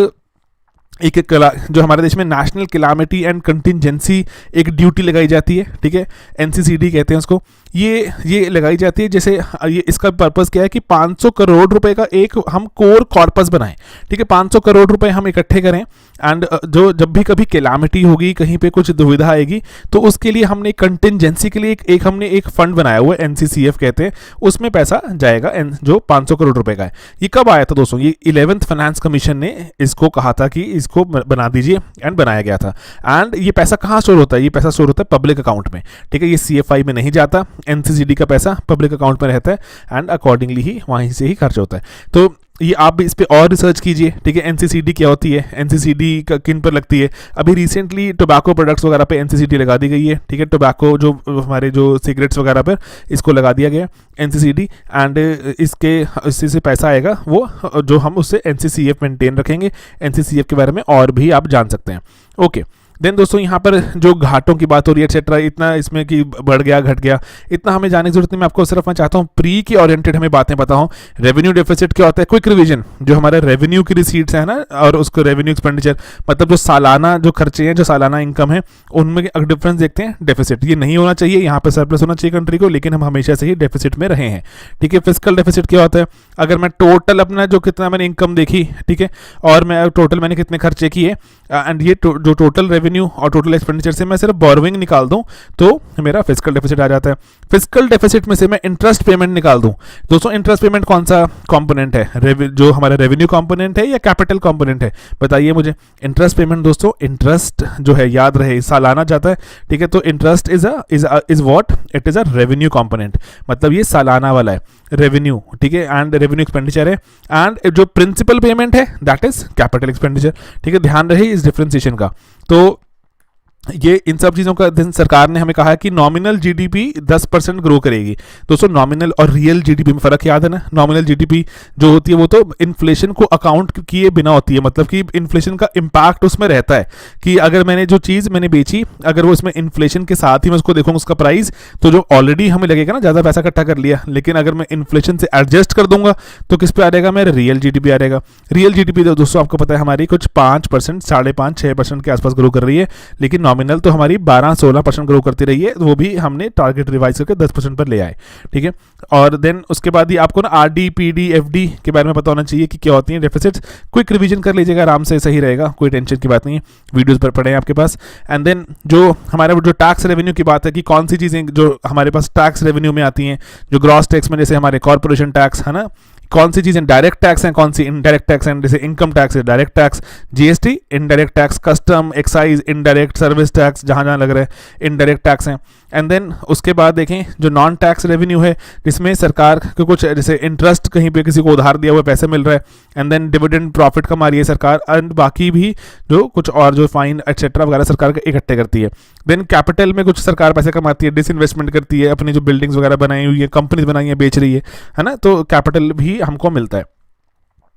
जो हमारे देश में नेशनल कैलामिटी एंड कंटिजेंसी एक ड्यूटी लगाई जाती है, ठीक है, NCCD कहते हैं उसको, ये लगाई जाती है। जैसे ये इसका पर्पस क्या है कि 500 करोड़ रुपए का एक हम कोर कॉर्पस बनाएं, ठीक है, 500 करोड़ रुपए हम इकट्ठे करें एंड जो जब भी कभी कैलामिटी होगी, कहीं पे कुछ दुविधा आएगी, तो उसके लिए हमने कंटिजेंसी के लिए हमने एक फंड बनाया हुआ है, एनसीसीएफ कहते हैं, उसमें पैसा जाएगा जो 500 करोड़ रुपए का है। ये कब आया था दोस्तों? ये 11th फाइनेंस कमीशन ने इसको कहा था कि इसको बना दीजिए, एंड बनाया गया था। एंड ये पैसा कहाँ स्टोर होता है? ये पैसा स्टोर होता है पब्लिक अकाउंट में, ठीक है। ये सीएफआई में नहीं जाता, एनसीसीडी का पैसा पब्लिक अकाउंट में रहता है, एंड अकॉर्डिंगली ही वहीं से ही खर्च होता है। तो ये आप भी इस पे और रिसर्च कीजिए, ठीक है। एनसीसीडी क्या होती है, एनसीसीडी किन पर लगती है? अभी रिसेंटली टोबैको प्रोडक्ट्स वगैरह पे एनसीसीडी लगा दी गई है, ठीक है। टोबैको जो हमारे जो सिगरेट्स वगैरह पर इसको लगा दिया गया एनसीसीडी, एंड इससे से पैसा आएगा वो जो हम उससे एनसीसीएफ मेंटेन रखेंगे। एनसीसीएफ के बारे में और भी आप जान सकते हैं। ओके, देन दोस्तों यहाँ पर जो घाटों की बात हो रही है एक्सेट्रा, इतना इसमें कि बढ़ गया घट गया, इतना हमें जाने की जरूरत नहीं। मैं आपको सिर्फ मैं चाहता हूँ प्री की ओरिएंटेड हमें बातें बताऊँ। रेवेन्यू डेफिसिट क्या होता है? क्विक रिवीजन, जो हमारे रेवेन्यू की रिसीट्स है ना, और उसको रेवेन्यू एक्सपेंडिचर, मतलब जो सालाना जो खर्चे हैं, जो सालाना इनकम है, उनमें अगर डिफरेंस देखते हैं, डेफिसिट ये नहीं होना चाहिए, यहाँ पर सरप्लस होना चाहिए कंट्री को, लेकिन हम हमेशा से ही डेफिसिट में रहे हैं, ठीक है। फिस्कल डेफिसिट क्या होता है? अगर मैं टोटल अपना जो कितना मैंने इनकम देखी, ठीक है, और मैं टोटल मैंने कितने खर्चे किए, एंड ये जो टोटल रेवेन्यू और टोटल एक्सपेंडिचर से मैं सिर्फ बोरोइंग निकाल दूं तो मेरा फिस्कल डेफिसिट आ जाता है। फिस्कल डेफिसिट में से मैं इंटरेस्ट पेमेंट निकाल दूं। दोस्तों इंटरेस्ट पेमेंट कौन सा कंपोनेंट है? जो हमारा रेवेन्यू कंपोनेंट है या कैपिटल कंपोनेंट है? बताइए मुझे। इंटरेस्ट पेमेंट दोस्तों, इंटरेस्ट जो है याद रहे सालाना जाता है, ठीक है। तो interest is what? It is a revenue component, मतलब ये सालाना वाला है रेवेन्यू, ठीक है, एंड रेवेन्यू एक्सपेंडिचर है। एंड जो प्रिंसिपल पेमेंट है दैट इज कैपिटल एक्सपेंडिचर, ठीक है। ध्यान रहे इस डिफरेंशिएशन का। तो ये इन सब चीज़ों का सरकार ने हमें कहा है कि नॉमिनल जीडीपी 10% ग्रो करेगी। दोस्तों नॉमिनल और रियल जीडीपी में फ़र्क याद है ना? नॉमिनल जीडीपी जो होती है वो तो इन्फ्लेशन को अकाउंट किए बिना होती है, मतलब कि इन्फ्लेशन का इम्पैक्ट उसमें रहता है कि अगर मैंने जो चीज़ मैंने बेची, अगर वो इसमें इन्फ्लेशन के साथ ही मैं उसको देखूँगा उसका प्राइस, तो जो ऑलरेडी हमें लगेगा ना ज़्यादा पैसा इकट्ठा कर लिया, लेकिन अगर मैं इन्फ्लेशन से एडजस्ट कर दूंगा तो किस पे आ जाएगा? मेरा रियल जीडीपी आ जाएगा। रियल जीडीपी दोस्तों आपको पता है हमारी कुछ 5%, 5.5-6% के आसपास ग्रो कर रही है, लेकिन नॉमिनल तो हमारी 12-16% ग्रो करती रही है, वो भी हमने टारगेट रिवाइज करके 10% पर ले आए, ठीक है। और देन उसके बाद ही आपको ना आरडी, पीडी, एफडी के बारे में पता होना चाहिए कि क्या होती है डेफिसिट्स। क्विक रिवीजन कर लीजिएगा, आराम से, सही रहेगा, कोई टेंशन की बात नहीं है, वीडियोस पर पड़े हैं आपके पास। एंड देन जो हमारा जो टैक्स रेवेन्यू की बात है कि कौन सी चीज़ें जो हमारे पास टैक्स रेवेन्यू में आती हैं, जो ग्रॉस टैक्स में, जैसे हमारे कॉर्पोरेशन टैक्स है ना, कौन सी चीज़ें डायरेक्ट टैक्स हैं, कौन सी इनडायरेक्ट टैक्स हैं, जैसे इनकम टैक्स है direct tax, GST indirect tax, custom, excise indirect, service tax जहाँ जहाँ लग रहा है इनडायरेक्ट टैक्स हैं। एंड देन उसके बाद देखें जो नॉन टैक्स रेवेन्यू है, जिसमें सरकार को कुछ जैसे इंटरेस्ट, कहीं पे किसी को उधार दिया हुआ पैसे मिल रहा है, एंड देन डिविडेंड प्रॉफिट कमा रही है सरकार, एंड बाकी भी जो कुछ और जो फाइन एक्सेट्रा वगैरह सरकार इकट्ठे करती है। देन कैपिटल में कुछ सरकार पैसे कमाती है, डिसइन्वेस्टमेंट करती है, अपनी जो बिल्डिंग्स वगैरह बनाई हुई है, कंपनीज बनाई है, बेच रही है ना, तो कैपिटल भी हमको मिलता है।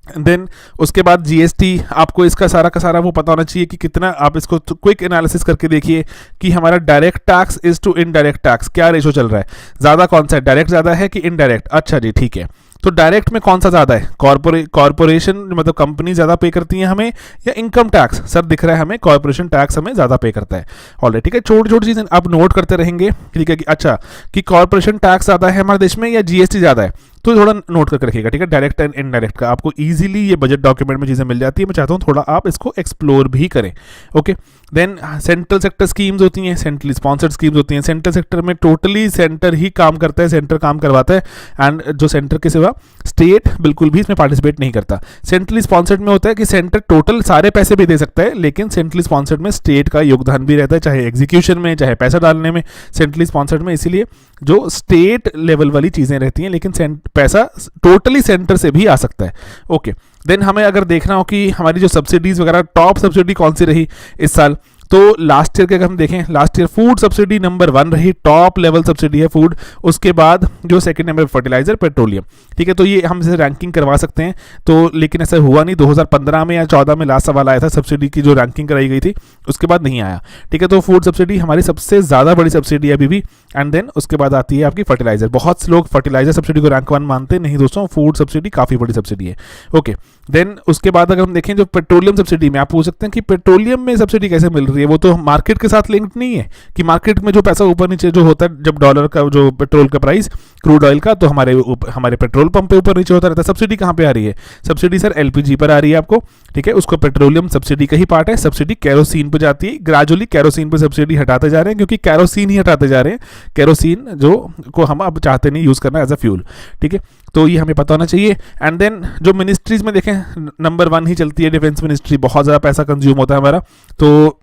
देन उसके बाद जीएसटी, आपको इसका सारा का सारा वो पता होना चाहिए कि कितना, आप इसको क्विक एनालिसिस करके देखिए कि हमारा direct tax is to indirect tax क्या रेशो चल रहा है, ज़्यादा कौन सा है, डायरेक्ट ज़्यादा है कि इनडायरेक्ट? अच्छा जी, ठीक है। तो डायरेक्ट में कौन सा ज़्यादा है? कॉर्पोरेशन मतलब कंपनी ज़्यादा पे करती है हमें, या इनकम टैक्स? सर दिख रहा है हमें कॉर्पोरेशन टैक्स हमें ज़्यादा पे करता है। ऑलरेडी ठीक है, छोटी छोटी चीज़ें आप नोट करते रहेंगे, ठीक है, कि अच्छा कि कॉर्पोरेशन टैक्स ज़्यादा है हमारे देश में या जीएसटी ज़्यादा है, तो थोड़ा नोट करके रखिएगा, ठीक है। डायरेक्ट एंड इनडायरेक्ट का आपको इजीली ये बजट डॉक्यूमेंट में चीज़ें मिल जाती है। मैं चाहता हूँ थोड़ा आप इसको एक्सप्लोर भी करें। Okay, then central sector schemes होती हैं, सेंट्रली स्पॉन्सर्ड स्कीम्स होती हैं। सेंट्रल सेक्टर में टोटली सेंटर ही काम करता है, सेंटर काम करवाता है, एंड जो सेंटर के सिवा स्टेट बिल्कुल भी इसमें पार्टिसिपेट नहीं करता। सेंट्रली स्पॉन्सर्ड में होता है कि सेंटर टोटल सारे पैसे भी दे सकता है, लेकिन सेंट्रली स्पॉन्सर्ड में स्टेट का योगदान भी रहता है, चाहे एग्जीक्यूशन में, चाहे पैसा डालने में, सेंट्रली स्पॉन्सर्ड में। इसीलिए जो स्टेट लेवल वाली चीज़ें रहती हैं, लेकिन पैसा टोटली सेंटर से भी आ सकता है। ओके, देन हमें अगर देखना हो कि हमारी जो सब्सिडीज़ वगैरह, टॉप सब्सिडी कौन सी रही इस साल, तो लास्ट ईयर के अगर हम देखें, last year food subsidy number 1 रही, टॉप लेवल सब्सिडी है फूड। उसके बाद जो सेकंड नंबर फर्टिलाइजर, पेट्रोलियम, ठीक है। तो ये हम इसे रैंकिंग करवा सकते हैं, तो लेकिन ऐसा हुआ नहीं। 2015 में या 14 में लास्ट सवाल आया था सब्सिडी की जो रैंकिंग कराई गई थी, उसके बाद नहीं आया, ठीक है। तो फूड सब्सिडी हमारी सबसे ज़्यादा बड़ी सब्सिडी है अभी भी। एंड देन उसके बाद आती है आपकी फर्टिलाइजर। बहुत से लोग फर्टिलाइजर सब्सिडी को रैंक 1 मानते नहीं दोस्तों, फूड सब्सिडी काफ़ी बड़ी सब्सिडी है। ओके, देन उसके बाद अगर हम देखें जो पेट्रोलियम सब्सिडी में, आप पूछ सकते हैं कि पेट्रोलियम में सब्सिडी कैसे मिल रही है, वो तो मार्केट के साथ लिंक्ड नहीं है कि मार्केट में जो पैसा ऊपर नीचे जो होता है, जब डॉलर का जो पेट्रोल का प्राइस, क्रूड ऑयल का, तो हमारे पेट्रोल पंप पे ऊपर नीचे होता रहता है। सब्सिडी कहाँ पे आ रही है? सब्सिडी सर एलपीजी पर आ रही है आपको, ठीक है, उसको पेट्रोलियम सब्सिडी का ही पार्ट है, सब्सिडी केरोसिन पे जाती है, ग्रेजुअली केरोसिन पे सब्सिडी हटाते जा रहे हैं क्योंकि केरोसिन ही हटाते जा रहे हैं, केरोसिन जो को हम अब चाहते नहीं यूज़ करना एज अ फ्यूल। ठीक है, तो ये हमें पता होना चाहिए। एंड देन जो मिनिस्ट्रीज में देखें नंबर 1 ही चलती है डिफेंस मिनिस्ट्री, बहुत ज़्यादा पैसा कंज्यूम होता है हमारा, तो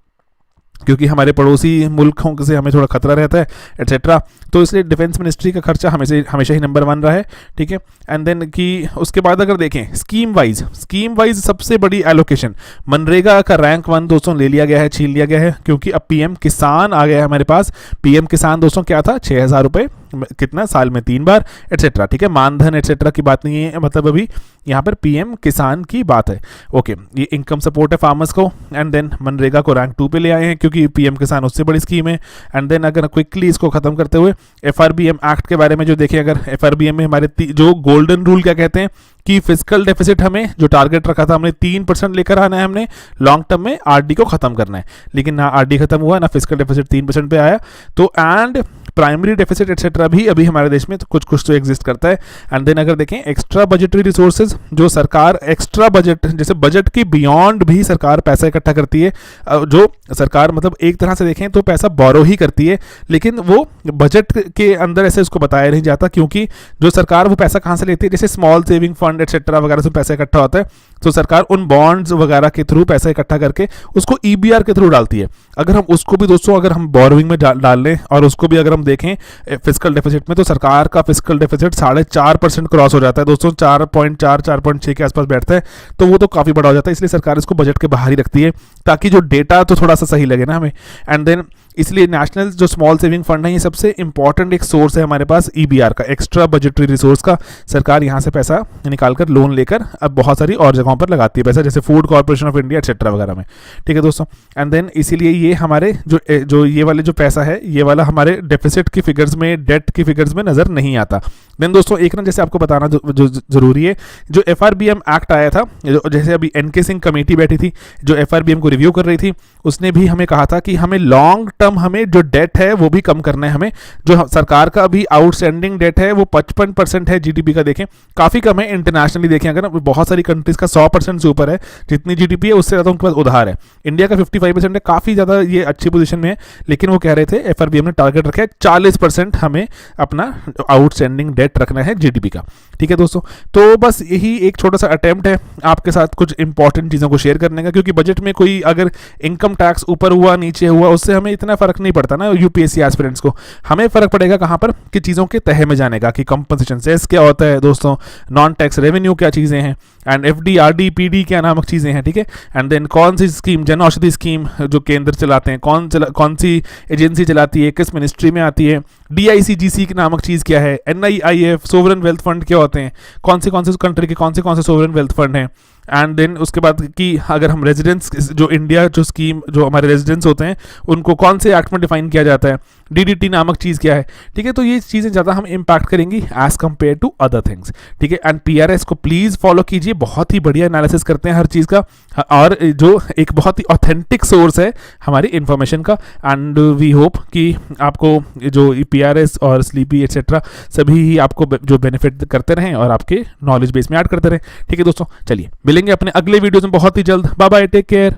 क्योंकि हमारे पड़ोसी मुल्कों से हमें थोड़ा खतरा रहता है एट्सेट्रा, तो इसलिए डिफेंस मिनिस्ट्री का खर्चा हमेशा ही नंबर 1 रहा है। ठीक है, एंड देन कि उसके बाद अगर देखें स्कीम वाइज सबसे बड़ी एलोकेशन मनरेगा का रैंक 1 दोस्तों ले लिया गया है, छीन लिया गया है, क्योंकि अब पीएम किसान आ गया है हमारे पास। पीएम किसान दोस्तों क्या था, 6,000 रुपये कितना साल में 3 बार एट्सेट्रा। ठीक है, मानधन एट्सेट्रा की बात नहीं है, मतलब अभी यहाँ पर पीएम किसान की बात है। ओके, ये इनकम सपोर्ट है फार्मर्स को। एंड देन मनरेगा को रैंक 2 पे ले आए हैं क्योंकि पीएम किसान उससे बड़ी स्कीम है। एंड देन अगर क्विकली इसको खत्म करते हुए एफआरबीएम एक्ट के बारे में जो देखें, अगर एफआरबीएम में हमारे जो गोल्डन रूल क्या कहते हैं कि फिजिकल डेफिसिट हमें जो टारगेट रखा था हमने 3% लेकर आना है, हमने लॉन्ग टर्म में आरडी को खत्म करना है, लेकिन ना आरडी खत्म हुआ ना फिजिकल डेफिसिट 3% पे आया। तो एंड प्राइमरी डेफिसिट एटसेट्रा भी अभी हमारे देश में तो कुछ तो एग्जिस्ट करता है। एंड देन अगर देखें एक्स्ट्रा बजटरी रिसोर्सेज, जो सरकार एक्स्ट्रा बजट जैसे बजट के बियॉन्ड भी सरकार पैसा इकट्ठा करती है, जो सरकार मतलब एक तरह से देखें तो पैसा बोरो ही करती है, लेकिन वो बजट के अंदर ऐसे उसको बताया नहीं जाता, क्योंकि जो सरकार वो पैसा कहाँ से लेती है, जैसे स्मॉल सेविंग फंड एटसेट्रा वगैरह से पैसा इकट्ठा होता है, तो सरकार उन बॉन्ड्स वगैरह के थ्रू पैसा इकट्ठा करके उसको ईबीआर के थ्रू डालती है। अगर हम उसको भी दोस्तों अगर हम बोरोइंग में डाल लें और उसको भी अगर हम देखें फिजिकल डेफिसिट में, तो सरकार का फिजिकल डेफिसिट 4.5% क्रॉस हो जाता है दोस्तों, 4.6 के आसपास बैठता है, तो वो तो काफ़ी बड़ा हो जाता है। इसलिए सरकार इसको बजट के बाहर ही रखती है ताकि जो डेटा तो थोड़ा सा सही लगे ना हमें। एंड देन इसलिए नेशनल जो स्मॉल सेविंग फंड है ये सबसे इंपॉर्टेंट एक सोर्स है हमारे पास ईबीआर का, एक्स्ट्रा बजटरी रिसोर्स का। सरकार यहाँ से पैसा निकालकर लोन लेकर अब बहुत सारी और जगहों पर लगाती है पैसा, जैसे food corporation of India etcetera वगैरह में। ठीक है दोस्तों, एंड देन इसीलिए ये हमारे जो ये वाले जो पैसा है ये वाला हमारे डेफिसिट की फिगर्स में, डेट की फिगर्स में नजर नहीं आता। देन दोस्तों एक ना जैसे आपको बताना जो जरूरी है, जो एफआरबीएम एक्ट आया था, जैसे अभी एनके सिंह कमेटी बैठी थी जो एफआरबीएम को रिव्यू कर रही थी, उसने भी हमें कहा था कि हमें लॉन्ग टर्म हमें जो डेट है वो भी कम करना है। हमें जो सरकार का अभी आउटस्टैंडिंग डेट है वो 55% है जीडीपी का, देखें काफ़ी कम है। इंटरनेशनली देखें अगर बहुत सारी कंट्रीज का 100% से ऊपर है, जितनी जीडीपी है उससे ज़्यादा उनके पास उधार है। इंडिया का 55% है, काफ़ी ज़्यादा ये अच्छी पोजीशन में है, लेकिन वो कह रहे थे एफआरबीएम ने टारगेट रखा है 40% हमें अपना आउटस्टैंडिंग डेट रखना है जीडीपी का। ठीक है दोस्तों, तो बस यही एक छोटा सा अटेम्प्ट है आपके साथ कुछ इंपॉर्टेंट चीज़ों को शेयर करने का, क्योंकि बजट में कोई अगर इनकम टैक्स ऊपर हुआ नीचे हुआ उससे हमें इतना फर्क नहीं पड़ता ना यूपीएससी एस्पिरेंट्स को। हमें फर्क पड़ेगा कहाँ पर कि चीज़ों के तह में जाने का, कि कंपनसेशन सेस क्या होता है दोस्तों, नॉन टैक्स रेवेन्यू क्या चीज़ें हैं, एंड एफडी आरडी पीडी क्या नामक चीज़ें हैं। ठीक है, एंड देन कौन सी स्कीम, जन औषधि स्कीम जो केंद्र चलाते हैं, कौन सी एजेंसी चलाती है, किस मिनिस्ट्री में आती है, डीआईसीजीसी नामक चीज़ क्या है, एनआईआईएफ सोवरेन वेल्थ फंड क्या होते हैं, कौन से कंट्री के कौन से सोवरेन वेल्थ फंड हैं। एंड देन उसके बाद कि अगर हम रेजिडेंस जो इंडिया जो स्कीम जो हमारे रेजिडेंट्स होते हैं उनको कौन से एक्ट में डिफाइन किया जाता है, डीडीटी नामक चीज़ क्या है। ठीक है, तो ये चीज़ें ज़्यादा हम इम्पैक्ट करेंगी as compare to other things. ठीक है, एंड पीआरएस को प्लीज़ फॉलो कीजिए, बहुत ही बढ़िया एनालिसिस करते हैं हर चीज़ का, और जो एक बहुत ही ऑथेंटिक सोर्स है हमारी इन्फॉर्मेशन का। एंड वी होप कि आपको जो पीआरएस और स्लीपी एटसेट्रा सभी ही आपको जो बेनिफिट करते रहें और आपके नॉलेज बेस में ऐड करते रहें। ठीक है दोस्तों, चलिए मिलेंगे अपने अगले वीडियोस में बहुत ही जल्द। Bye bye, take care.